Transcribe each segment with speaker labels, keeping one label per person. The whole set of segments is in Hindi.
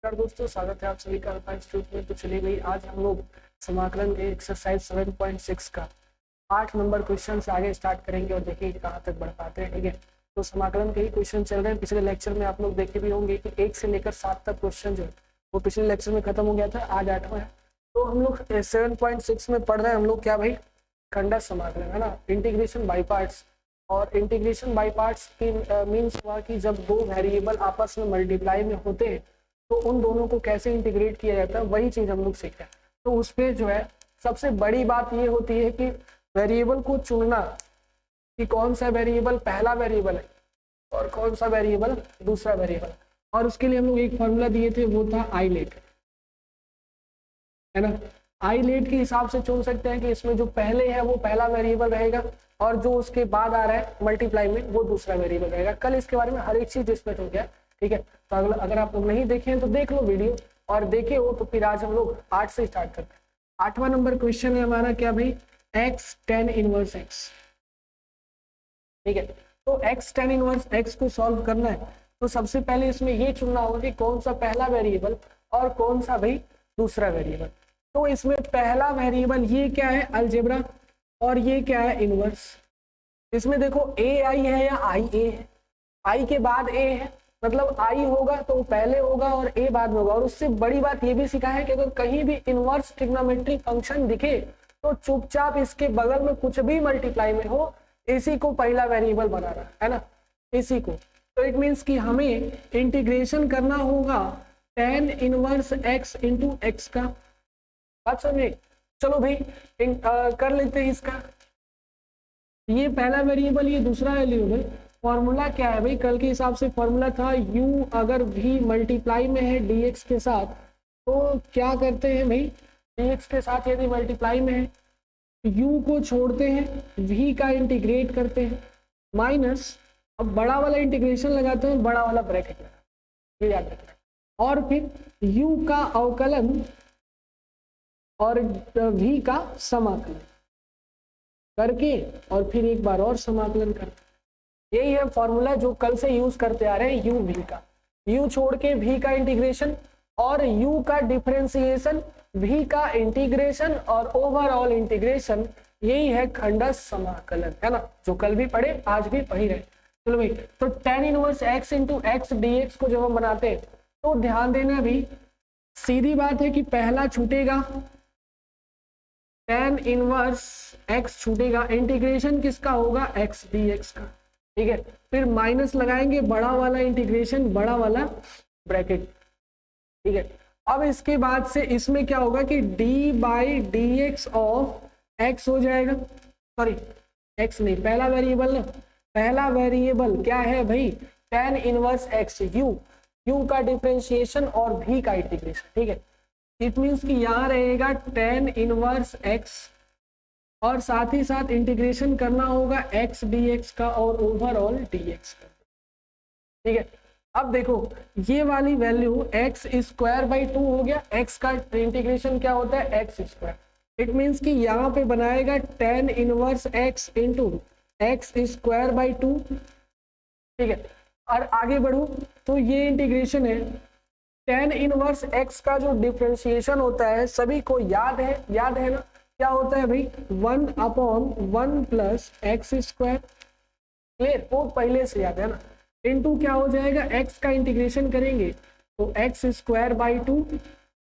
Speaker 1: नमस्कार दोस्तों, स्वागत है आप सभी का अल्फा इंस्टीट्यूट में। तो चलिए भाई, आज हम लोग समाकलन के एक्सरसाइज 7.6 का 8 नंबर क्वेश्चन से आगे स्टार्ट करेंगे और देखिए कहाँ तक बढ़ पाते हैं। ठीक है, तो समाकलन के ही क्वेश्चन चल रहे हैं। पिछले लेक्चर में आप लोग देखे भी होंगे कि 1 से लेकर 7 तक क्वेश्चन जो है वो पिछले लेक्चर में खत्म हो गया था, आज 8वां है। तो हम लोग 7.6 में पढ़ रहे हैं हम लोग क्या भाई, खंडा समाकलन है ना, इंटीग्रेशन बाई पार्ट्स। और इंटीग्रेशन बाई पार्ट्स की मीन्स हुआ कि जब दो वेरिएबल आपस में मल्टीप्लाई में होते हैं तो उन दोनों को कैसे इंटीग्रेट किया जाता है, वही चीज हम लोग सीख रहे हैं। तो उस पे जो है सबसे बड़ी बात ये होती है कि वेरिएबल को चुनना कि कौन सा वेरिएबल पहला वेरिएबल है और कौन सा वेरिएबल दूसरा वेरिएबल। और उसके लिए हम लोग एक फॉर्मूला दिए थे, वो था आईलेट, है ना। आईलेट के हिसाब से चुन सकते हैं कि इसमें जो पहले है वो पहला वेरिएबल रहेगा और जो उसके बाद आ रहा है मल्टीप्लाई में वो दूसरा वेरिएबल रहेगा। कल इसके बारे में हर एक चीज डिस्कस हो गया, ठीक है। तो अगर आप लोग नहीं देखे हैं तो देख लो वीडियो, और देखे हो तो फिर आज हम लोग 8 से स्टार्ट करते हैं। 8वां नंबर क्वेश्चन है हमारा क्या भाई, x tan इनवर्स x। ठीक है, तो x tan इनवर्स x को सॉल्व करना है तो सबसे पहले इसमें ये चुनना होगा कि कौन सा पहला वेरिएबल और कौन सा भाई दूसरा वेरिएबल। तो इसमें पहला वेरिएबल ये क्या है, अलजेब्रा, और ये क्या है, इनवर्स। इसमें देखो a आई है या i a है, i के बाद a है, मतलब i होगा तो पहले होगा और a बाद में होगा। और उससे बड़ी बात ये भी सीखा है कि अगर कहीं भी इनवर्स ट्रिग्नोमेट्रिक फंक्शन दिखे तो चुपचाप इसके बगल में कुछ भी मल्टीप्लाई में हो, इसी को पहला वेरिएबल बनाना है ना, इसी को। तो इट मीन्स कि हमें इंटीग्रेशन करना होगा tan inverse x into x का। बात समझे? चलो भाई कर लेते हैं इसका। ये पहला वेरिएबल, ये दूसरा वेरिएबल। फॉर्मूला क्या है भाई, कल के हिसाब से फॉर्मूला था u अगर v मल्टीप्लाई में है dx के साथ तो क्या करते हैं भाई, dx के साथ यदि मल्टीप्लाई में है u को छोड़ते हैं, v का इंटीग्रेट करते हैं, माइनस, अब बड़ा वाला इंटीग्रेशन लगाते हैं, बड़ा वाला ब्रैकेट लगा, ये याद रखना। और फिर u का अवकलन और v का समाकलन करके और फिर एक बार और समाकलन करके, यही है फॉर्मूला जो कल से यूज करते आ रहे हैं। u v का, u छोड़ के v का इंटीग्रेशन और u का डिफरेंशिएशन, v का इंटीग्रेशन और ओवरऑल इंटीग्रेशन, यही है खंडस समाकलन, है ना, जो कल भी पढ़े आज भी पढ़ी रहे। चलो भाई, तो tan inverse x into x dx को जब हम बनाते हैं तो ध्यान देना भी, सीधी बात है कि पहला छूटेगा, tan इनवर्स x छूटेगा, इंटीग्रेशन किसका होगा, x dx का, ठीक है। फिर माइनस लगाएंगे, बड़ा वाला इंटीग्रेशन, बड़ा वाला ब्रैकेट, ठीक है। अब इसके बाद से इसमें क्या होगा कि d by D x of x हो जाएगा, सॉरी x नहीं, पहला वेरिएबल ना, पहला वेरिएबल क्या है भाई, tan इनवर्स x, u का डिफरेंशिएशन और v का इंटीग्रेशन, ठीक है। इट मीन्स कि यहाँ रहेगा tan इनवर्स x और साथ ही साथ इंटीग्रेशन करना होगा x dx का और ओवरऑल dx का, ठीक है। अब देखो ये वाली वैल्यू x स्क्वायर बाई 2 हो गया, x का इंटीग्रेशन क्या होता है, x स्क्वायर। इट मीन्स कि यहाँ पे बनाएगा tan inverse x into x square by 2, ठीक है। और आगे बढ़ू तो ये इंटीग्रेशन है, tan इनवर्स x का जो डिफरेंशिएशन होता है सभी को याद है ना, क्या होता है भाई, 1/1 प्लस एक्स स्क्वायर, क्लियर, वो पहले से याद है ना, इनटू क्या हो जाएगा, x का इंटीग्रेशन करेंगे तो x square by 2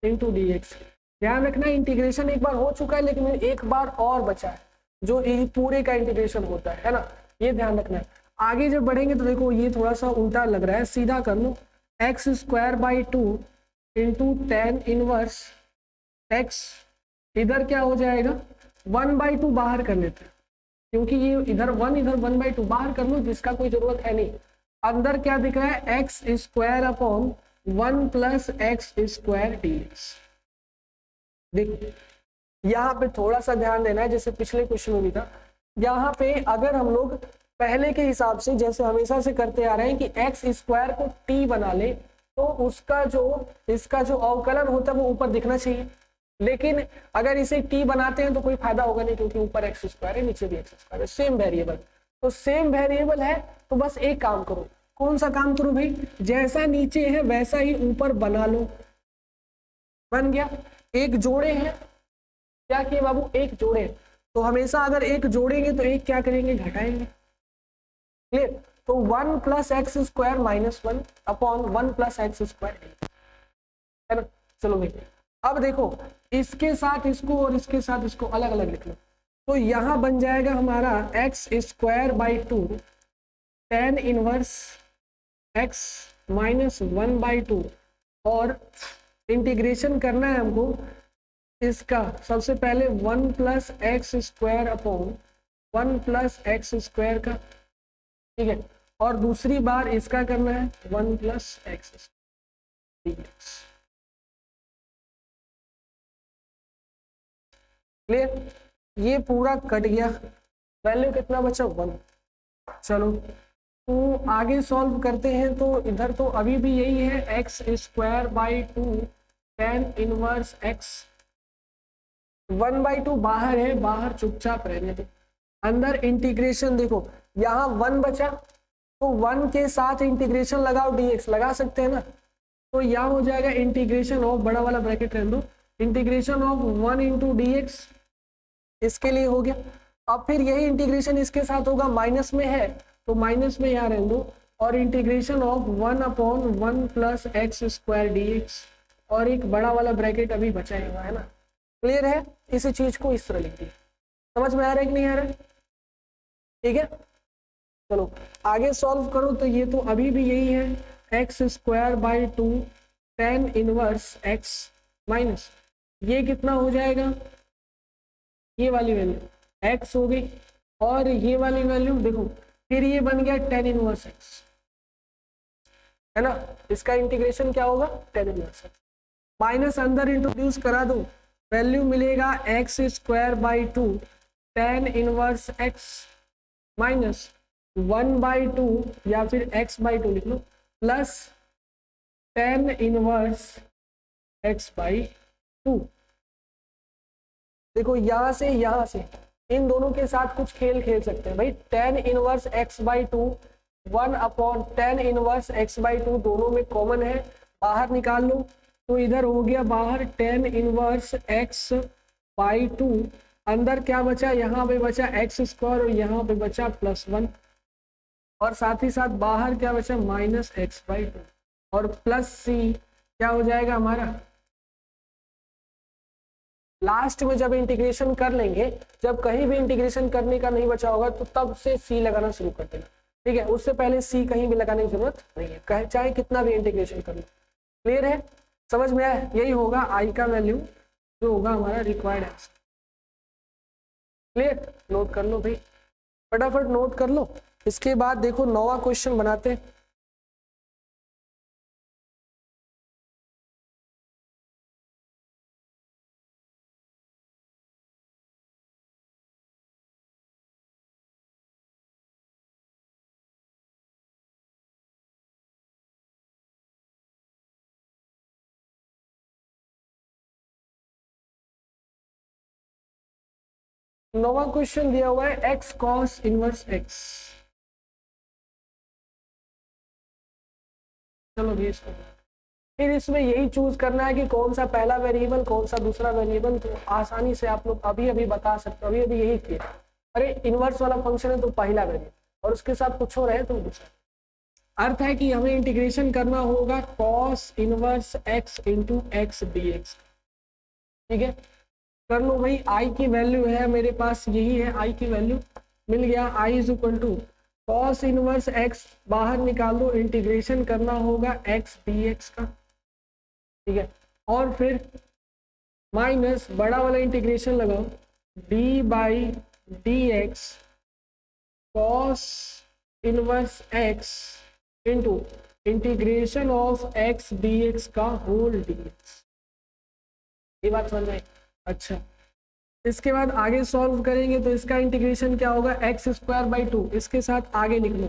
Speaker 1: into D x. ध्यान रखना इंटीग्रेशन एक बार हो चुका है लेकिन एक बार और बचा है जो पूरे का इंटीग्रेशन होता है ना, ये ध्यान रखना है। आगे जब बढ़ेंगे तो देखो ये थोड़ा सा उल्टा लग रहा है, सीधा कर लो, x square by 2 into tan inverse x, इधर क्या हो जाएगा, 1/2 बाहर कर लेते हैं क्योंकि ये इधर 1 इधर 1/2 बाहर कर लो, जिसका कोई जरूरत है नहीं। अंदर क्या दिख रहा है, x square upon 1 plus x square dx। देखो यहाँ पे थोड़ा सा ध्यान देना है, जैसे पिछले क्वेश्चन में भी था, यहाँ पे अगर हम लोग पहले के हिसाब से जैसे हमेशा से करते आ रहे हैं कि एक्स स्क्वायर को t बना ले तो उसका जो इसका जो अवकलन होता है वो ऊपर दिखना चाहिए, लेकिन अगर इसे t बनाते हैं तो कोई फायदा होगा नहीं क्योंकि ऊपर एक्स स्क्वायर है नीचे भी एक्स स्क्वायर है, सेम वेरिएबल। तो सेम वेरिएबल है तो बस एक काम करो, कौन सा काम करूं भाई, जैसा नीचे है वैसा ही ऊपर बना लो, बन गया। एक जोड़े हैं, क्या किए बाबू, एक जोड़े, तो हमेशा अगर एक जोड़ेंगे तो एक क्या करेंगे, घटाएंगे, क्लियर। तो 1 plus x square minus 1 upon 1 plus x square, है ना। चलो भाई अब देखो, इसके साथ इसको और इसके साथ इसको अलग अलग लिख लो, तो यहां बन जाएगा हमारा x square by 2 tan inverse x minus 1/2, और इंटीग्रेशन करना है हमको इसका, सबसे पहले 1 plus x square upon 1 plus x square का, ठीक है, और दूसरी बार इसका करना है 1 प्लस एक्स डीएक्स, क्लियर। ये पूरा कट गया, वैल्यू कितना बचा, 1। चलो तो आगे सॉल्व करते हैं, तो इधर तो अभी भी यही है, x square by 2 tan inverse x, 1/2 बाहर है, बाहर चुपचाप रहने दो, अंदर इंटीग्रेशन देखो यहाँ 1 बचा, तो 1 के साथ इंटीग्रेशन लगाओ, dx लगा सकते हैं ना, तो यहाँ हो जाएगा इंटीग्रेशन ऑफ, बड़ा वाला ब्रैकेट रहने दो, इंटीग्रेशन ऑफ 1 इंटू dx, इसके लिए हो गया। अब फिर यही इंटीग्रेशन इसके साथ होगा, माइनस में है तो माइनस में यहाँ रहने दो, और integration of 1 upon 1 plus x square dx, और एक बड़ा वाला ब्रैकेट अभी बचा हुआ है ना, क्लियर है। इसी चीज को इस तरह लिख दिया, समझ में आ रहा है कि नहीं आ रहा है, ठीक है। चलो आगे सॉल्व करो, तो ये तो अभी भी यही है, x square by 2 tan inverse x minus, ये कितना हो जाएगा, ये वाली वैल्यू एक्स हो गई, और ये वाली वैल्यू देखो, फिर ये बन गया tan इनवर्स एक्स, है ना, इसका इंटीग्रेशन क्या होगा, tan इनवर्स एक्स, माइनस अंदर इंट्रोड्यूस करा दो, वैल्यू मिलेगा x square by 2 tan inverse x minus 1/2, या फिर x बाई 2 लिख लो, plus tan inverse x by 2। देखो यहां से इन दोनों के साथ कुछ खेल खेल सकते हैं भाई, tan inverse x by 2 1 upon tan inverse x by 2, दोनों में कॉमन है, बाहर निकाल लो, तो इधर हो गया बाहर tan इनवर्स x बाई 2, अंदर क्या बचा, यहाँ पे बचा एक्स स्क्वायर, और यहाँ पे बचा +1, और साथ ही साथ बाहर क्या बचा, माइनस एक्स बाई 2, और प्लस सी क्या हो जाएगा हमारा, लास्ट में जब इंटीग्रेशन कर लेंगे, जब कहीं भी इंटीग्रेशन करने का नहीं बचा होगा तो तब से सी लगाना शुरू कर देना, ठीक है, उससे पहले सी कहीं भी लगाने की जरूरत नहीं है, चाहे कितना भी इंटीग्रेशन कर लो, क्लियर है, समझ में आया। यही होगा आई का वैल्यू जो होगा हमारा रिक्वायर्ड आंसर, क्लियर। नोट कर लो भाई, फटाफट नोट कर लो। इसके बाद देखो 9वां क्वेश्चन बनाते हैं। नौवां क्वेश्चन दिया हुआ है एक्स कॉस इनवर्स एक्स। चलो भी इसको, फिर इसमें यही चूज करना है कि कौन सा पहला वेरिएबल, कौन सा दूसरा वेरिएबल, तो आसानी से आप लोग अभी अभी बता सकते हो, अभी अभी यही किया, अरे इनवर्स वाला फंक्शन है तो पहला वेरिएबल, और उसके साथ कुछ हो रहे तो दूसरा। अर्थ है कि हमें इंटीग्रेशन करना होगा cos inverse x into x D x, ठीक है, कर लो भाई। आई की वैल्यू है मेरे पास, यही है आई की वैल्यू, मिल गया I is equal to cos inverse x, बाहर निकाल दो, इंटीग्रेशन करना होगा एक्स डी एक्स का, ठीक है, और फिर माइनस बड़ा वाला इंटीग्रेशन लगाओ D by D x cos inverse x into integration of x D x का होल डी एक्स। ये बात समझ में? अच्छा, इसके बाद आगे सॉल्व करेंगे तो इसका इंटीग्रेशन क्या होगा, एक्स स्क्वायर बाई 2, इसके साथ आगे निकलो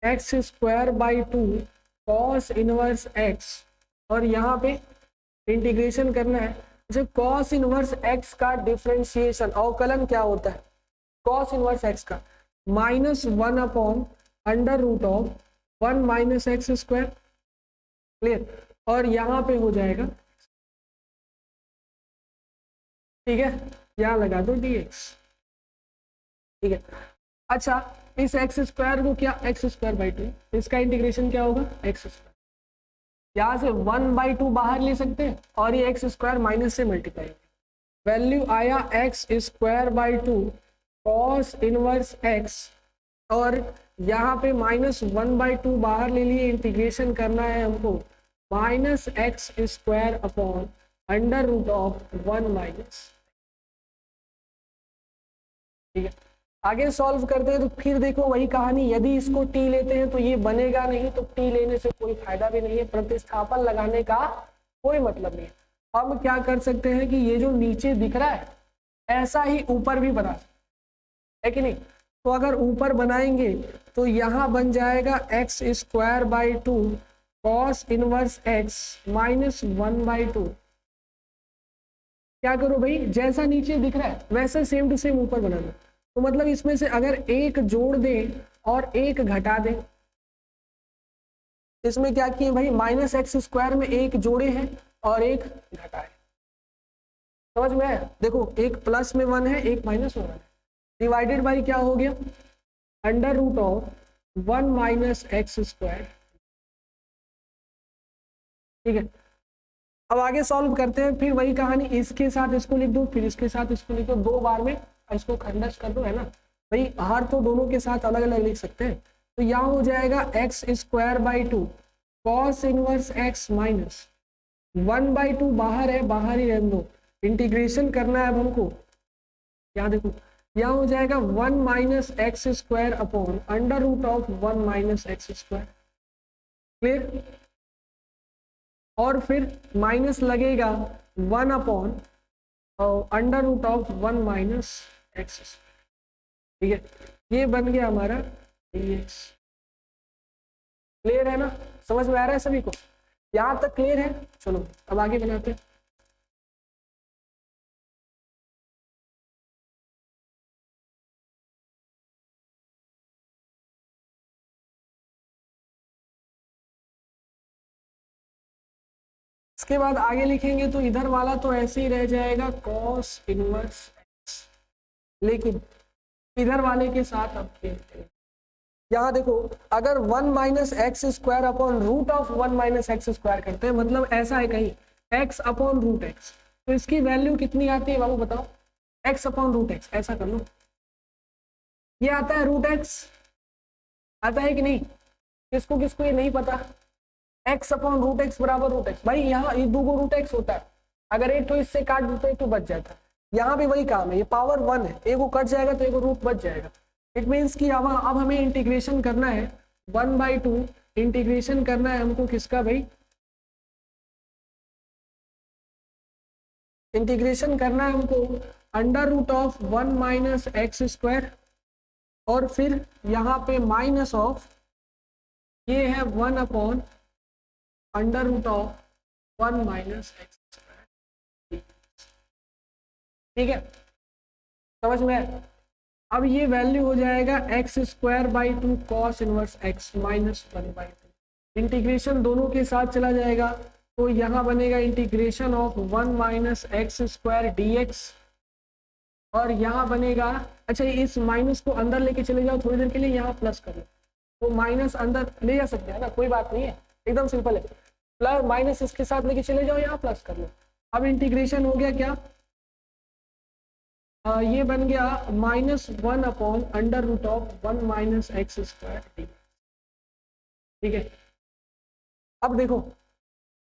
Speaker 1: x square by 2 cos inverse x, और यहाँ पे इंटीग्रेशन करना है। जब कॉस इनवर्स एक्स का डिफरेंशिएशन अवकलन क्या होता है, कॉस इनवर्स एक्स का -1 upon under root of 1 minus x square, clear, और यहाँ पे हो जाएगा, ठीक है, यहाँ लगा दो dx, ठीक है। अच्छा, इस एक्स स्क्वायर को क्या, एक्स स्क्वायर बाई 2, इसका इंटीग्रेशन क्या होगा, एक्स स्क्वायर, यहाँ से 1/2 बाहर ले सकते हैं और ये एक्स स्क्वायर माइनस से मल्टीप्लाई, वैल्यू आया x square by 2 cos inverse x, और यहाँ पे -1/2 बाहर ले लिए, इंटीग्रेशन करना है हमको, minus x square upon under root of 1 minus, ठीक है। आगे सॉल्व करते हैं तो फिर देखो वही कहानी, यदि इसको टी लेते हैं तो ये बनेगा नहीं, तो टी लेने से कोई फायदा भी नहीं है, प्रतिस्थापन लगाने का कोई मतलब नहीं है। हम क्या कर सकते हैं कि ये जो नीचे दिख रहा है ऐसा ही ऊपर भी बना सकते है कि नहीं, तो अगर ऊपर बनाएंगे तो यहाँ बन जाएगा x square by 2 cos inverse x minus 1/2। क्या करो भाई, जैसा नीचे दिख रहा है वैसे सेम टू सेम ऊपर बना दो, तो मतलब इसमें से अगर एक जोड़ दें और एक घटा दें, इसमें क्या किए भाई, माइनस एक्स स्क्वायर में एक जोड़े हैं और एक घटाए, समझ में आया, देखो एक प्लस में 1 है, एक माइनस में 1 है, डिवाइडेड बाई क्या हो गया, under root of 1 minus x square, ठीक है। अब आगे सॉल्व करते हैं, फिर वही कहानी, इसके साथ इसको लिख दो, फिर इसके साथ इसको लिख दो, 2 बार में इसको खंडस कर दो, है ना भाई, हर तो दोनों के साथ अलग अलग लिख सकते हैं, तो यहाँ हो जाएगा x square by 2 cos inverse x minus 1/2 बाहर है, बाहर ही रहने दो, इंटीग्रेशन करना है अब हमको, यहाँ देखो, यहाँ हो जाएगा 1 minus x square upon under root of 1 minus x square, clear, और फिर माइनस लगेगा 1 upon under root of 1 minus x, ठीक है, ये बन गया हमारा dx, क्लियर है ना, समझ में आ रहा है सभी को, यहां तक क्लियर है। चलो अब आगे बनाते हैं। इसके बाद आगे लिखेंगे तो इधर वाला तो ऐसे ही रह जाएगा cos इनवर्स x, लेकिन इधर वाले के साथ अब खेलते हैं, यहाँ देखो, अगर 1 minus x square upon root of 1 minus x square करते हैं, मतलब ऐसा है कहीं x अपॉन रूट एक्स, तो इसकी वैल्यू कितनी आती है बाबू बताओ, x अपॉन रूट एक्स, ऐसा कर लो, ये आता है रूट एक्स, आता है कि नहीं, किसको किसको ये नहीं पता, x अपॉन रूट एक्स बराबर रूट एक्स, भाई यहाँ ये 2 रूट एक्स होता है, अगर एक तो इससे काट दो तो एक तो बच जाता है, यहाँ भी वही काम है, ये पावर 1 है, एक को कट जाएगा तो एक को रूट बच जाएगा, इट मीन्स कि अब हमें इंटीग्रेशन करना है 1/2, इंटीग्रेशन करना है हमको किसका भाई, इंटीग्रेशन करना है हमको under root of 1 minus x square, और फिर यहाँ पे माइनस ऑफ, ये है 1 upon under root of 1 minus x square, ठीक है, समझ में आया। अब ये वैल्यू हो जाएगा x square by 2 cos inverse x minus 1/2, integration दोनों के साथ चला जाएगा, तो यहाँ बनेगा integration of 1 minus x square dx, और यहाँ बनेगा, अच्छा इस माइनस को अंदर लेके चले जाओ थोड़ी देर के लिए, यहाँ प्लस कर लो, तो माइनस अंदर ले जा सकते हैं ना, कोई बात नहीं है, एकदम सिंपल है, प्लस माइनस इसके साथ लेके चले जाओ, यहाँ प्लस कर लो, अब इंटीग्रेशन हो गया क्या, ये बन गया -1 upon under root of 1 minus x square, ठीक है। अब देखो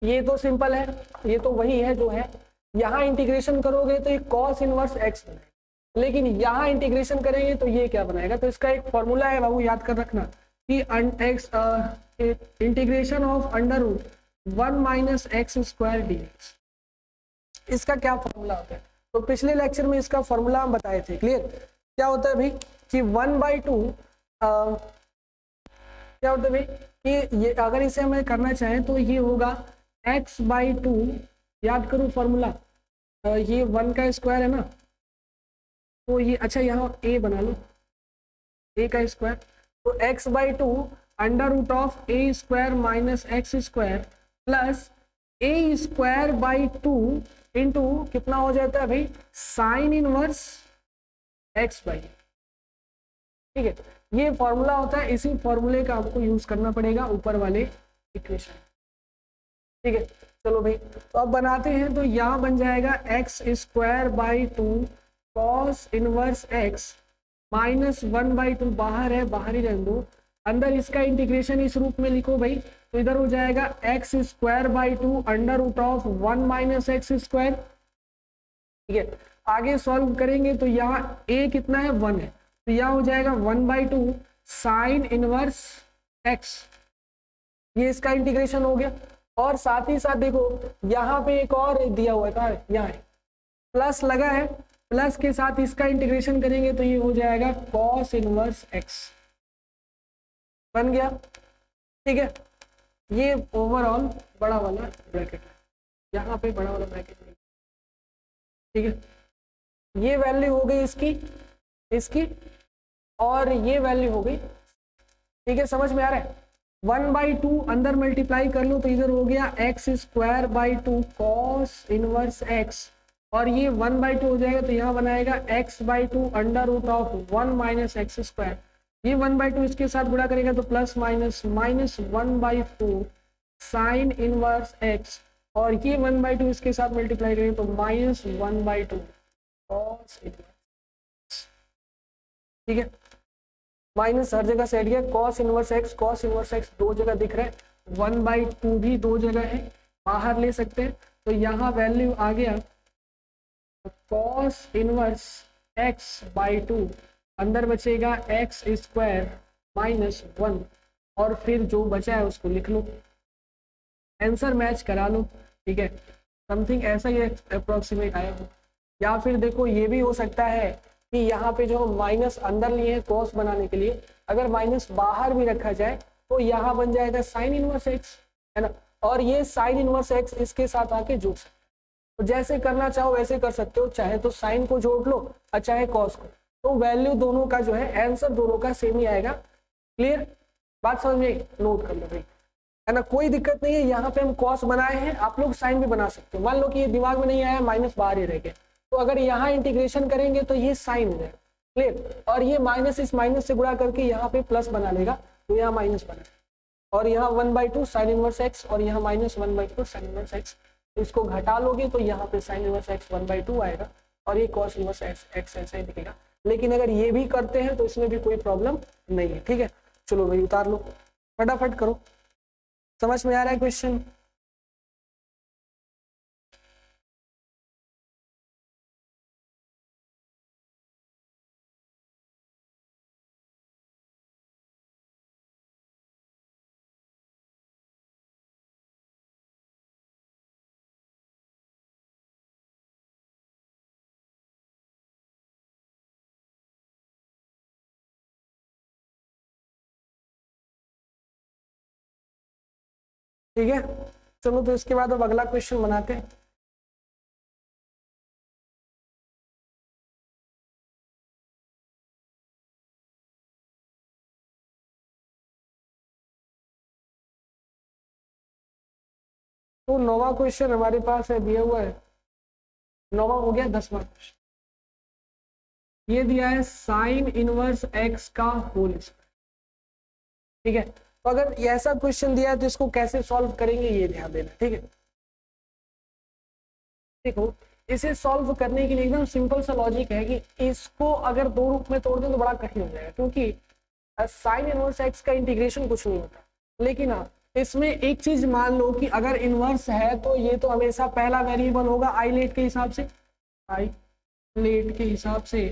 Speaker 1: ये तो सिंपल है, ये तो वही है जो है, यहाँ इंटीग्रेशन करोगे तो ये कॉस इनवर्स एक्स बनेगा, लेकिन यहाँ इंटीग्रेशन करेंगे तो ये क्या बनाएगा, तो इसका एक फॉर्मूला है बाबू, याद कर रखना कि x integration of under root 1 minus x square dx, इसका क्या फॉर्मूला होता है, तो पिछले लेक्चर में इसका फॉर्मूला हम बताए थे, क्लियर, क्या होता है भाई कि 1/2 क्या होता है भाई कि ये अगर इसे हमें करना चाहें तो ये होगा x/2, याद करो फॉर्मूला, ये 1 का स्क्वायर है ना, तो ये अच्छा यहाँ a बना लो, a का स्क्वायर, तो x/2 under root of A square minus x square plus A square by 2 into कितना हो जाता है भाई, साइन इनवर्स एक्स बाई। ठीक है, ये फॉर्मूला होता है, इसी फॉर्मूले का आपको यूज करना पड़ेगा ऊपर वाले इक्वेशन। ठीक है, चलो भाई तो अब बनाते हैं। तो यहाँ बन जाएगा x square by 2 cos inverse x minus 1/2, बाहर है बाहर ही रहने दो, अंदर इसका इंटीग्रेशन इस रूप में लिखो भाई। तो इधर हो जाएगा x square by 2 under root of 1 minus x square. ठीक है, आगे सॉल्व करेंगे तो यहाँ a कितना है 1 है, तो यहाँ हो जाएगा 1/2 साइन इनवर्स x, ये इसका इंटीग्रेशन हो गया। और साथ ही साथ देखो यहाँ पे एक और दिया हुआ था, यहाँ है प्लस लगा है, प्लस के साथ इसका इंटीग्रेशन करेंगे तो ये हो जाएगा cos इनवर्स x बन गया। ठीक है, ये ओवरऑल बड़ा वाला ब्रैकेट है, यहाँ पे बड़ा वाला ब्रैकेट नहीं। ठीक है, ये वैल्यू हो गई इसकी और ये वैल्यू हो गई। ठीक है, समझ में आ रहा है। 1/2 अंदर मल्टीप्लाई कर लो तो इधर हो गया x square by 2 cos inverse x, और ये 1/2 हो जाएगा तो यहाँ बनाएगा x/2 under root of 1 minus x square. ये 1/2 इसके साथ गुणा करेगा तो plus minus minus 1/4 sine inverse x, और ये 1/2 इसके साथ मल्टीप्लाई करेंगे तो माइनस 1/2 कॉस इनवर्स। ठीक है, माइनस हर जगह से हट गया, कॉस इनवर्स एक्स दो जगह दिख रहा है, 1/2 भी दो जगह है, बाहर ले सकते हैं। तो यहाँ वैल्यू आ गया कॉस इनवर्स एक्स बाई 2, अंदर बचेगा एक्स स्क्वायर माइनस 1, और फिर जो बचा है उसको लिख लो, आंसर मैच करा लो। ठीक है, समथिंग ऐसा ही अप्रोक्सीमेट आया हो। या फिर देखो ये भी हो सकता है कि यहाँ पे जो माइनस अंदर लिए हैं कॉस बनाने के लिए, अगर माइनस बाहर भी रखा जाए तो यहाँ बन जाएगा साइन इनवर्स एक्स, है ना, और ये साइन इनवर्स एक्स इसके साथ आके जुड़ सकते हैं। तो जैसे करना चाहो वैसे कर सकते हो, चाहे तो साइन को जोड़ लो और चाहे कॉस को, तो वैल्यू दोनों का जो है आंसर दोनों का सेम ही आएगा। क्लियर बात समझ में, नोट कर लो भाई, है ना, कोई दिक्कत नहीं है। यहाँ पे हम कॉस बनाए हैं, आप लोग साइन भी बना सकते हो। मान लो कि ये दिमाग में नहीं आया, माइनस बाहर ही रह गया, तो अगर यहाँ इंटीग्रेशन करेंगे तो ये साइन हो जाएगा। क्लियर, और ये माइनस इस माइनस से गुणा करके यहाँ पे प्लस बना लेगा, तो यहाँ माइनस बना, और यहाँ 1/2 साइन इनवर्स एक्स, और यहाँ माइनस 1/4 साइन इनवर्स एक्स। इसको घटा लोगे तो यहाँ पे साइन इनवर्स एक्स 1/2 आएगा, और ये कॉस इनवर्स एक्स ऐसा ही दिखेगा। लेकिन अगर ये भी करते हैं तो इसमें भी कोई प्रॉब्लम नहीं है। ठीक है, चलो भाई उतार लो, फटाफट करो। समझ में आ रहा है क्वेश्चन? ठीक है, चलो तो इसके बाद अब अगला क्वेश्चन बनाते हैं। तो 9वां क्वेश्चन हमारे पास है, दिया हुआ है 9वां हो गया 10वां क्वेश्चन। ये दिया है साइन इनवर्स एक्स का होल स्क्वायर। ठीक है, तो अगर ऐसा क्वेश्चन दिया है तो इसको कैसे सॉल्व करेंगे ये ध्यान देना। ठीक है, देखो इसे सॉल्व करने के लिए एकदम सिंपल सा लॉजिक है कि इसको अगर दो रूप में तोड़ दें तो बड़ा कठिन हो जाएगा, क्योंकि साइन इनवर्स एक्स का इंटीग्रेशन कुछ नहीं होता। लेकिन हाँ, इसमें एक चीज मान लो कि अगर इनवर्स है तो ये तो हमेशा पहला वेरिएबल होगा आईलेट के हिसाब से, आईलेट के हिसाब से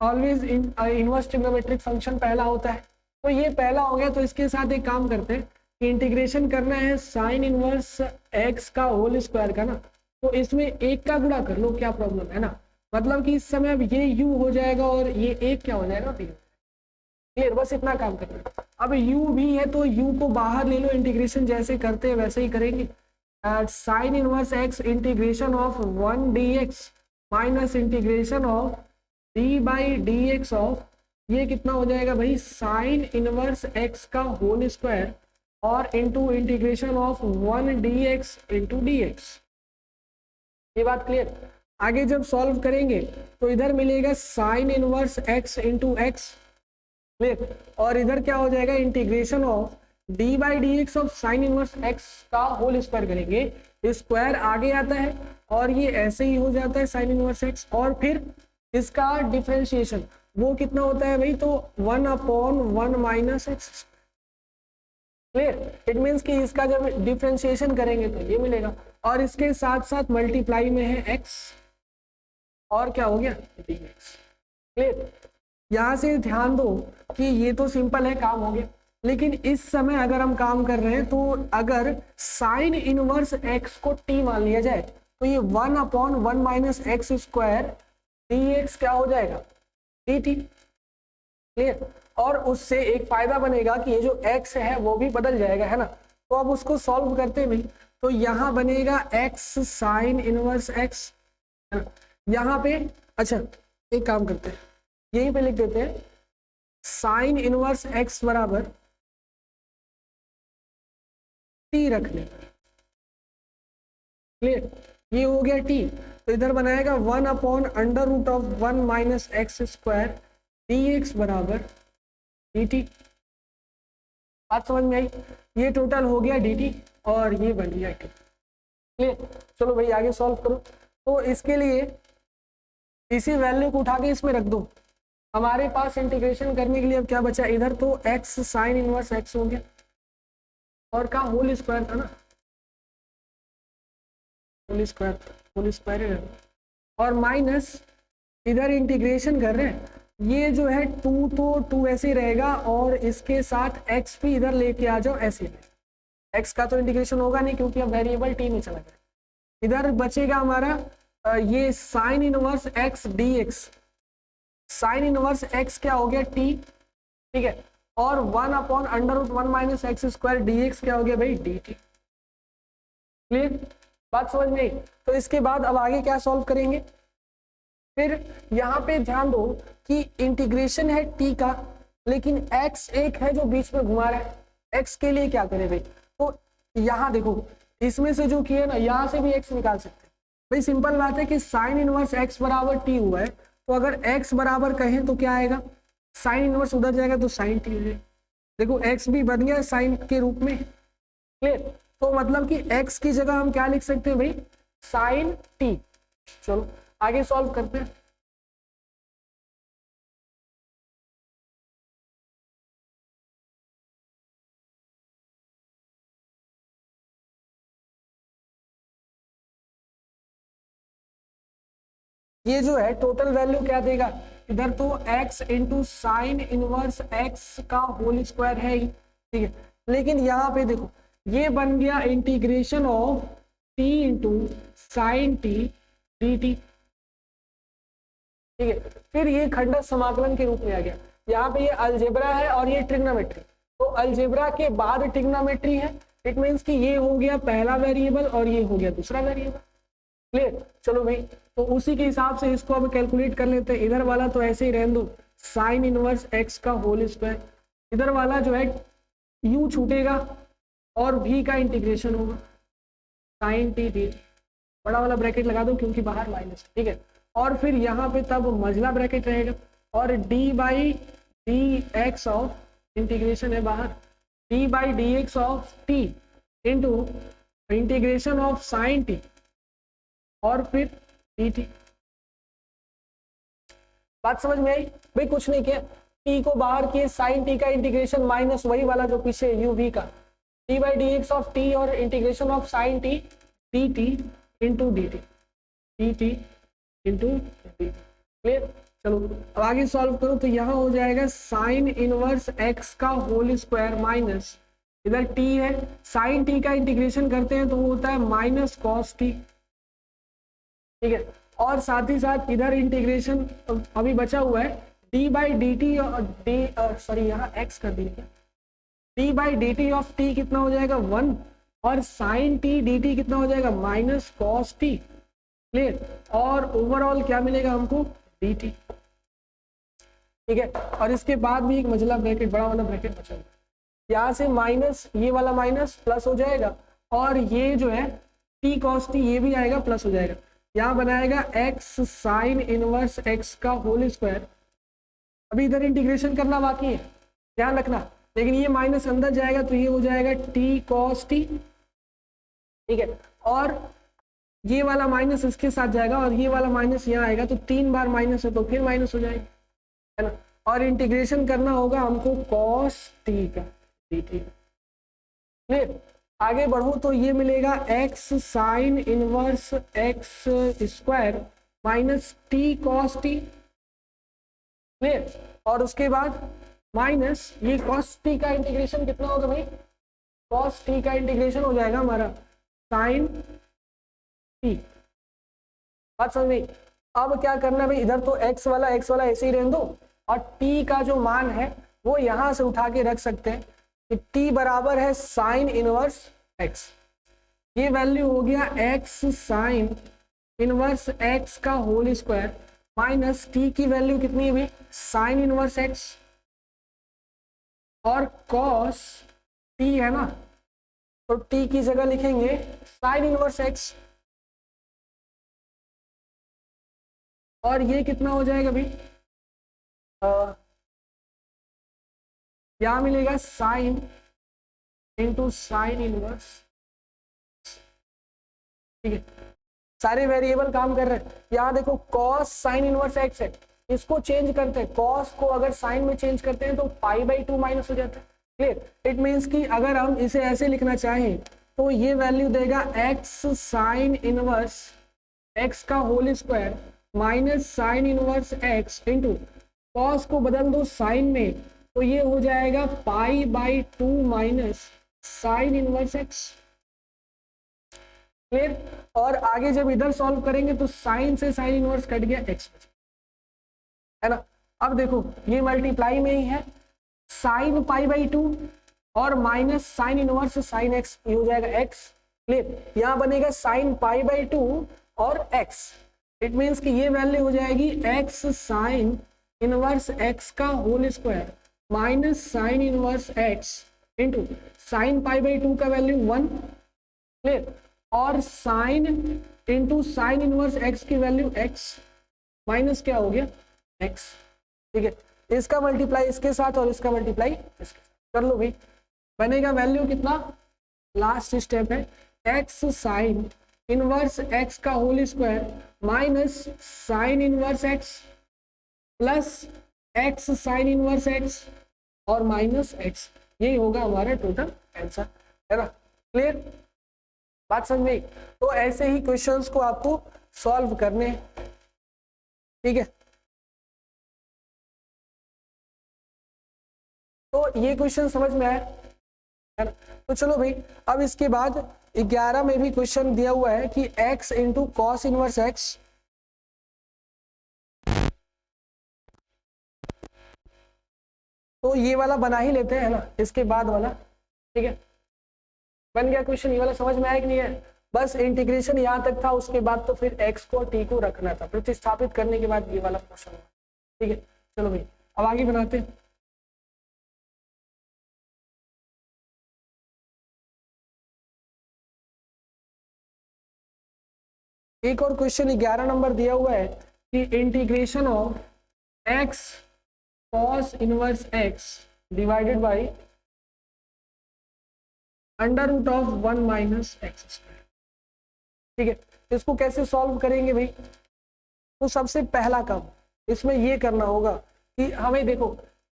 Speaker 1: ऑलवेज इनवर्स ट्रिग्नोमेट्रिक फंक्शन पहला होता है। तो ये पहला हो गया, तो इसके साथ एक काम करते हैं कि इंटीग्रेशन करना है साइन इनवर्स एक्स का होल स्क्वायर का ना, तो इसमें एक का गुणा कर लो, क्या प्रॉब्लम है ना। मतलब कि इस समय अब ये u हो जाएगा और ये एक क्या हो जाएगा v। क्लियर, बस इतना काम करना। अब u भी है तो u को बाहर ले लो, इंटीग्रेशन जैसे करते हैं वैसे ही करेंगे। Sign inverse x integration of 1 dx minus integration of d by D x of ये कितना हो जाएगा भाई, साइन इनवर्स एक्स का होल स्क्वायर और into integration of 1 dx into dx। ये बात क्लियर। आगे जब सॉल्व करेंगे तो इधर मिलेगा sign inverse x into x, clear, और इधर क्या हो जाएगा, integration of D by D x of sine inverse x का होल स्क्वायर करेंगे। स्क्वायर आगे आता है और ये ऐसे ही हो जाता है साइन इनवर्स एक्स, और फिर इसका डिफरेंशिएशन वो कितना होता है भाई, तो 1/1 minus x, clear. It means कि इसका जब डिफरेंशिएशन करेंगे तो ये मिलेगा, और इसके साथ साथ मल्टीप्लाई में है एक्स, और क्या हो गया, dx, क्लियर। यहां से ध्यान दो कि ये तो सिंपल है, काम हो गया, लेकिन इस समय अगर हम काम कर रहे हैं तो अगर साइन इनवर्स एक्स को t मान लिया जाए तो ये 1/1 माइनस एक्स स्क्वायर dx क्या हो जाएगा, dt, क्लियर। और उससे एक फायदा बनेगा कि ये जो x है वो भी बदल जाएगा, है ना। तो अब उसको सॉल्व करते हैं, तो यहाँ बनेगा x साइन इनवर्स x, यहाँ पे, अच्छा एक काम करते हैं, यहीं पे लिख देते हैं साइन इनवर्स x बराबर t रख लें, क्लियर। ये हो गया t, तो इधर बनाएगा 1/√1 माइनस एक्स स्क्वायर dx बराबर dt। बात समझ में आई, ये टोटल हो गया dt और ये बन गया t, क्लियर। चलो भाई आगे सॉल्व करो। तो इसके लिए इसी वैल्यू को उठा के इसमें रख दो। हमारे पास इंटीग्रेशन करने के लिए अब क्या बचा, इधर तो x साइन इनवर्स x हो गया और का होल स्क्वायर था ना, होल स्क्वायर और माइनस इधर इंटीग्रेशन कर रहे हैं, ये जो है 2 तो 2 ऐसे ही रहेगा, और इसके साथ x भी इधर लेके आ जाओ, ऐसे x का तो इंटीग्रेशन होगा नहीं क्योंकि अब वेरिएबल t में चला गया। इधर बचेगा हमारा ये sine inverse x dx, sine inverse x क्या हो गया t, ठीक है, और 1/√1 माइनस एक्स स्क्वायर dx क्या हो गया भाई dt, क्लियर। बात समझ में आई। तो इसके बाद अब आगे क्या सॉल्व करेंगे, फिर यहाँ पे ध्यान दो कि इंटीग्रेशन है t का, लेकिन x एक है जो बीच में घुमा रहा है, x के लिए क्या करें भाई, तो यहाँ देखो इसमें से जो किया ना, यहाँ से भी x निकाल सकते हैं भाई। सिंपल बात है कि साइन इनवर्स x बराबर t हुआ है, तो अगर x बराबर कहें तो क्या आएगा, साइन इनवर्स उधर जाएगा तो साइन t हो जाएगा। देखो x भी बन गया साइन के रूप में, क्लियर। तो मतलब कि x की जगह हम क्या लिख सकते हैं भाई, साइन t। चलो आगे सॉल्व करते हैं। ये जो है टोटल वैल्यू क्या देगा, इधर तो x into sine inverse x का होल स्क्वायर है ही, ठीक है, लेकिन यहाँ पे देखो ये बन गया integration of t into sine t dt, ठीक है। फिर ये खंडक समाकलन के रूप में आ गया, यहाँ पे ये अलजेब्रा है और ये ट्रिग्नोमेट्री, तो अलजेब्रा के बाद ट्रिग्नोमेट्री है, इट मीन्स कि ये हो गया पहला वेरिएबल और ये हो गया दूसरा वेरिएबल, क्लियर। चलो भाई तो उसी के हिसाब से इसको अब कैलकुलेट कर लेते हैं। इधर वाला तो ऐसे ही रहने दो, साइन इनवर्स x का होल स्क्वायर, इधर वाला जो है u छूटेगा और v का इंटीग्रेशन होगा साइन t dt, बड़ा वाला ब्रैकेट लगा दो क्योंकि बाहर माइनस, ठीक है, और फिर यहाँ पे तब मझला ब्रैकेट रहेगा और d by D x of integration है बाहर, d by D x of t into integration of sine t और फिर dt। बात समझ में आई भाई, कुछ नहीं किया, t को बाहर किए, साइन t का इंटीग्रेशन माइनस वही वाला जो पीछे u v का, d by D x of t और integration of sine t dt into dt into dt, clear. चलो अब आगे सॉल्व करो, तो यहाँ हो जाएगा साइन इनवर्स x का होल स्क्वायर माइनस, इधर t है, साइन t का इंटीग्रेशन करते हैं तो वो होता है माइनस कॉस t, ठीक है, और साथ ही साथ इधर इंटीग्रेशन अभी बचा हुआ है d बाई डी टी और सॉरी यहाँ x कर दिया, d by D T of t कितना हो जाएगा 1 और साइन t dt कितना हो जाएगा माइनस कॉस t, क्लियर, और ओवरऑल क्या मिलेगा हमको dt। ठीक है। और इसके बाद भी एक मझला ब्रैकेट, बड़ा वाला ब्रैकेट बचा हुआ, यहाँ से माइनस, ये वाला माइनस प्लस हो जाएगा, और ये जो है टी कॉस टी ये भी आएगा प्लस हो जाएगा। यहाँ बनाएगा एक्स साइन इनवर्स एक्स का होल स्क्वायर। अभी इधर इंटीग्रेशन करना बाकी है, ध्यान रखना, लेकिन ये माइनस अंदर जाएगा तो ये हो जाएगा टी कॉस टी, ठीक है। और ये वाला माइनस इसके साथ जाएगा और ये वाला माइनस यहाँ आएगा, तो 3 बार माइनस है तो फिर माइनस हो जाएगा, है ना। और इंटीग्रेशन करना होगा हमको कॉस टी का, ठीक क्लियर। आगे बढ़ो तो ये मिलेगा x sine inverse x square minus T cos T, clear. और उसके बाद माइनस ये कॉस टी का इंटीग्रेशन कितना होगा भाई, कॉस टी का इंटीग्रेशन हो जाएगा हमारा साइन टी, बात समझ में। अब क्या करना है भाई, इधर तो एक्स वाला ऐसे ही रहने दो, और टी का जो मान है वो यहां से उठा के रख सकते हैं कि टी बराबर है साइन इनवर्स एक्स। ये वैल्यू हो गया एक्स साइन इनवर्स एक्स का होल स्क्वायर माइनस टी की वैल्यू कितनी है भाई, साइन इनवर्स एक्स, और कॉस टी है ना, तो टी की जगह लिखेंगे साइन इनवर्स एक्स, और ये कितना हो जाएगा भाई, क्या मिलेगा, साइन इंटू साइन इनवर्स, ठीक है। सारे वेरिएबल काम कर रहे हैं। यहाँ देखो कॉस साइन इनवर्स एक्स है, इसको चेंज करते हैं, कॉस को अगर साइन में चेंज करते हैं तो पाई/2 माइनस हो जाता है, क्लियर। इट मीन्स कि अगर हम इसे ऐसे लिखना चाहें तो ये वैल्यू देगा एक्स साइन इनवर्स एक्स का whole square minus sine inverse x into cos को बदल दो साइन में, तो ये हो जाएगा पाई/2 minus sine inverse x, clear. और आगे जब इधर सॉल्व करेंगे तो साइन से साइन इनवर्स कट गया, एक्स है ना। अब देखो ये मल्टीप्लाई में ही है, साइन पाई/2 और minus sine inverse sine x, ये हो जाएगा एक्स, क्लियर। यहाँ बनेगा साइन पाई/2 और एक्स, इट मीन्स कि ये वैल्यू हो जाएगी एक्स साइन इनवर्स एक्स का whole square minus sine inverse x into sine पाई/2 का वैल्यू 1, क्लियर, और sine into sine inverse x की वैल्यू एक्स माइनस क्या हो गया, एक्स, ठीक है। इसका मल्टीप्लाई इसके साथ और इसका मल्टीप्लाई इसके साथ कर लो भाई, बनेगा वैल्यू कितना, लास्ट स्टेप है एक्स साइन इनवर्स एक्स का whole square minus sine inverse x plus x sine inverse x और माइनस एक्स, यही होगा हमारा टोटल आंसर, है ना, क्लियर, बात समझ में। तो ऐसे ही क्वेश्चंस को आपको सॉल्व करने, ठीक है। तो ये क्वेश्चन समझ में आया, है ना। तो चलो भाई, अब इसके बाद 11 में भी क्वेश्चन दिया हुआ है कि x into cos inverse x, तो ये वाला बना ही लेते हैं, है ना, इसके बाद वाला, ठीक है। बन गया क्वेश्चन, ये वाला समझ में आया कि नहीं है, बस इंटीग्रेशन यहाँ तक था, उसके बाद तो फिर x को t को रखना था, प्रतिस्थापित करने के बाद ये वाला क्वेश्चन, ठीक है। चलो भाई अब आगे बनाते हैं। एक और क्वेश्चन 11 नंबर दिया हुआ है कि integration of x cos inverse x divided by under root of 1 minus x square, ठीक है। इसको कैसे सॉल्व करेंगे भाई, तो सबसे पहला काम इसमें ये करना होगा कि हमें देखो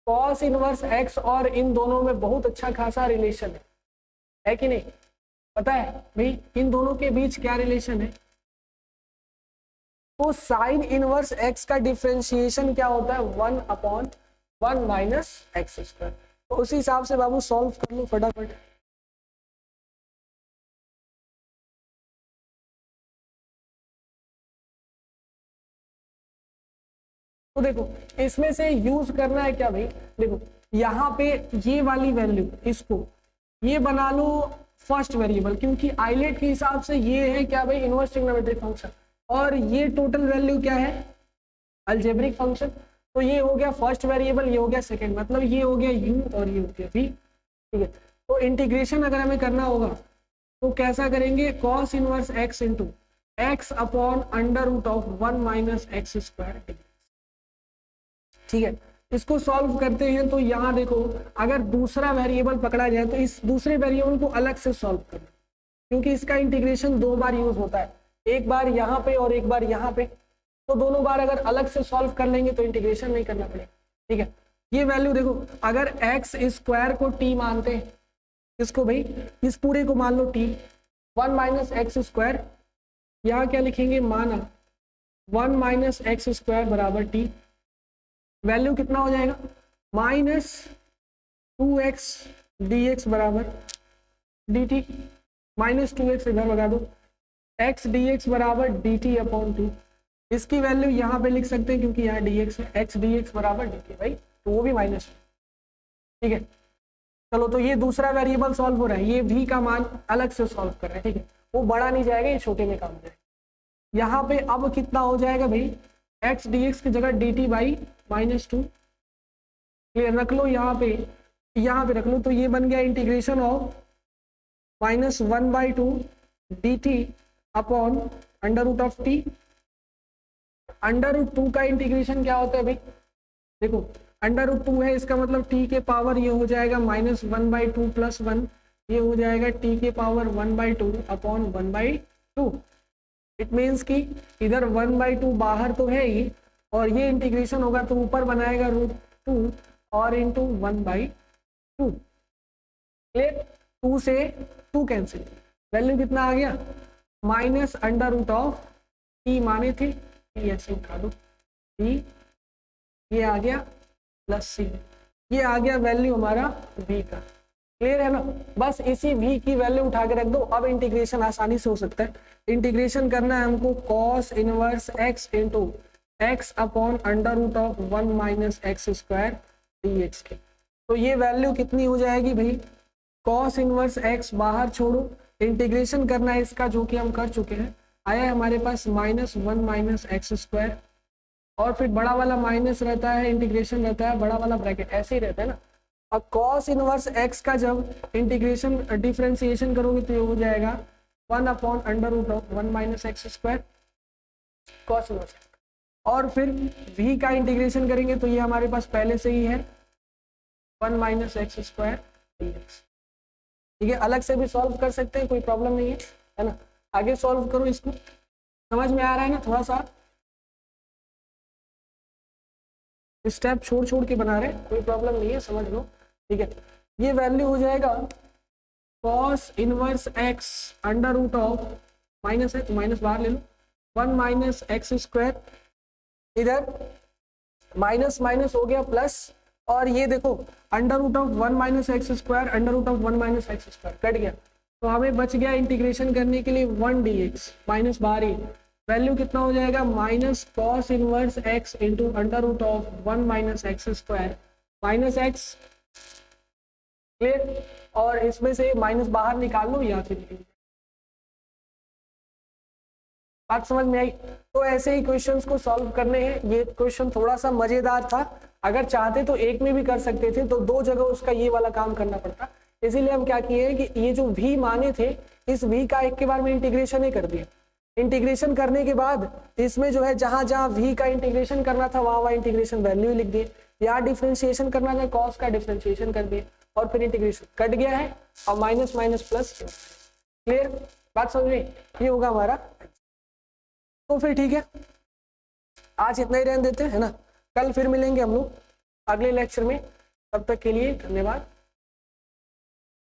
Speaker 1: cos इनवर्स x और इन दोनों में बहुत अच्छा खासा रिलेशन है कि नहीं, पता है भाई इन दोनों के बीच क्या रिलेशन है। तो साइन इनवर्स x का डिफरेंशिएशन क्या होता है, 1/1 माइनस एक्स स्क्वायर। तो उसी हिसाब से बाबू सॉल्व कर लो फटाफट। तो देखो इसमें से यूज करना है क्या भाई, देखो यहाँ पे ये वाली वैल्यू, इसको ये बना लो फर्स्ट वेरिएबल, क्योंकि आइलेट के हिसाब से ये है क्या भाई, इनवर्स ट्रिग्नोमेट्रिक फंक्शन, और ये टोटल वैल्यू क्या है, अलजेब्रिक फंक्शन। तो तो ये हो गया फर्स्ट वेरिएबल, ये हो गया सेकंड, मतलब ये हो गया u और ये हो गया v, ठीक है। तो इंटीग्रेशन अगर हमें करना होगा तो कैसा करेंगे, cos inverse x into x upon under root of 1 minus x square, ठीक है। इसको सॉल्व करते हैं तो यहाँ देखो अगर दूसरा वेरिएबल पकड़ा जाए तो इस दूसरे वेरिएबल को अलग से सॉल्व करना, क्योंकि इसका इंटीग्रेशन 2 बार यूज होता है, एक बार यहाँ पे और एक बार यहाँ पे, तो दोनों बार अगर अलग से सॉल्व कर लेंगे तो इंटीग्रेशन नहीं करना पड़ेगा, ठीक है। ये वैल्यू देखो, अगर एक्स स्क्वायर को टी मानते हैं, इसको भाई इस पूरे को मान लो टी, 1 माइनस एक्स स्क्वायर, यहाँ क्या लिखेंगे, माना 1 माइनस एक्स स्क्वायर बराबर टी, वैल्यू कितना हो जाएगा, माइनस 2x dx बराबर dt, माइनस 2x इधर लगा दो, x dx बराबर dt अपॉन 2, इसकी वैल्यू यहाँ पे लिख सकते हैं क्योंकि यहाँ dx है, x dx बराबर dt भाई, तो वो भी माइनस, ठीक है। चलो तो ये दूसरा वेरिएबल सॉल्व हो रहा है, ये v का मान अलग से सॉल्व कर रहे हैं, ठीक है, वो बड़ा नहीं जाएगा, ये छोटे में काम हो जाएगा। यहाँ पे अब कितना हो जाएगा भाई, x dx की जगह dt बाई -2, क्लियर, रख लो यहाँ पे रख लो, तो ये बन गया integration of -1/2 dt upon under root of t। Under root 2 का इंटीग्रेशन क्या होता है भाई, देखो अंडर रूट 2 है, इसका मतलब t के पावर ये हो जाएगा -1/2 + 1, ये हो जाएगा t के पावर 1/2 अपॉन 1/2। इट मीन्स कि इधर 1/2 बाहर तो है ही, और ये इंटीग्रेशन होगा तो ऊपर बनाएगा √2 और इंटू 1/2, क्लियर। 2 से 2 कैंसिल, वैल्यू कितना आ गया, minus under root of T माने थे, ऐसे उठा दो टी, ये आ गया प्लस सी, ये आ गया वैल्यू हमारा v का, क्लियर है ना। बस इसी v की वैल्यू उठा के रख दो, अब इंटीग्रेशन आसानी से हो सकता है। इंटीग्रेशन करना है हमको cos inverse x into x upon under root of 1 minus x square dx के, तो ये वैल्यू कितनी हो जाएगी भाई, cos इनवर्स x बाहर छोड़ो, इंटीग्रेशन करना है इसका जो कि हम कर चुके हैं, आया है हमारे पास -1 माइनस एक्स स्क्वायर, और फिर बड़ा वाला माइनस रहता है, इंटीग्रेशन रहता है, बड़ा वाला ब्रैकेट ऐसे ही रहता है ना। अब cos इनवर्स x का जब इंटीग्रेशन डिफरेंशिएशन करोगे तो ये हो जाएगा 1 upon under root of 1 minus x square cos inverse, और फिर v का इंटीग्रेशन करेंगे तो ये हमारे पास पहले से ही है 1 माइनस एक्स स्क्वायर dx, ठीक है। अलग से भी सॉल्व कर सकते हैं, कोई प्रॉब्लम नहीं है ना। आगे सॉल्व करो, इसको समझ में आ रहा है ना, थोड़ा सा स्टेप छोड़ छोड़ के बना रहे हैं, कोई प्रॉब्लम नहीं है, समझ लो, ठीक है। ये वैल्यू हो जाएगा cos inverse x under root of, minus है तो माइनस बाहर ले लो, 1 माइनस एक्स स्क्वायर, इधर माइनस माइनस हो गया प्लस, और ये देखो under root of 1 minus x square, under root of 1 minus x square cut गया, तो हमें बच गया इंटीग्रेशन करने के लिए 1 dx, माइनस बाहर ही, वैल्यू कितना हो जाएगा, minus cos inverse x into under root of 1 minus x square minus x, clear, और इसमें से माइनस बाहर निकाल लो या फिर, बात समझ में आई। तो ऐसे ही क्वेश्चंस को सॉल्व करने हैं। ये क्वेश्चन थोड़ा सा मजेदार था, अगर चाहते तो एक में भी कर सकते थे, तो 2 जगह उसका ये वाला काम करना पड़ता, इसीलिए हम क्या किए हैं कि ये जो v माने थे, इस v का एक के बार में इंटीग्रेशन ही कर दिया। इंटीग्रेशन करने के बाद इसमें जो है जहां जहां v का इंटीग्रेशन करना था वहां इंटीग्रेशन वैल्यू लिख दिए, यहाँ डिफरेंशिएशन करना था cos का डिफरेंशिएशन कर दिए, और फिर इंटीग्रेशन कट गया है, और माइनस माइनस प्लस, क्लियर, बात समझ में, ये होगा हमारा। तो फिर ठीक है, आज इतना ही रहने देते हैं, है ना। कल फिर मिलेंगे हम लोग अगले लेक्चर में, तब तक के लिए धन्यवाद।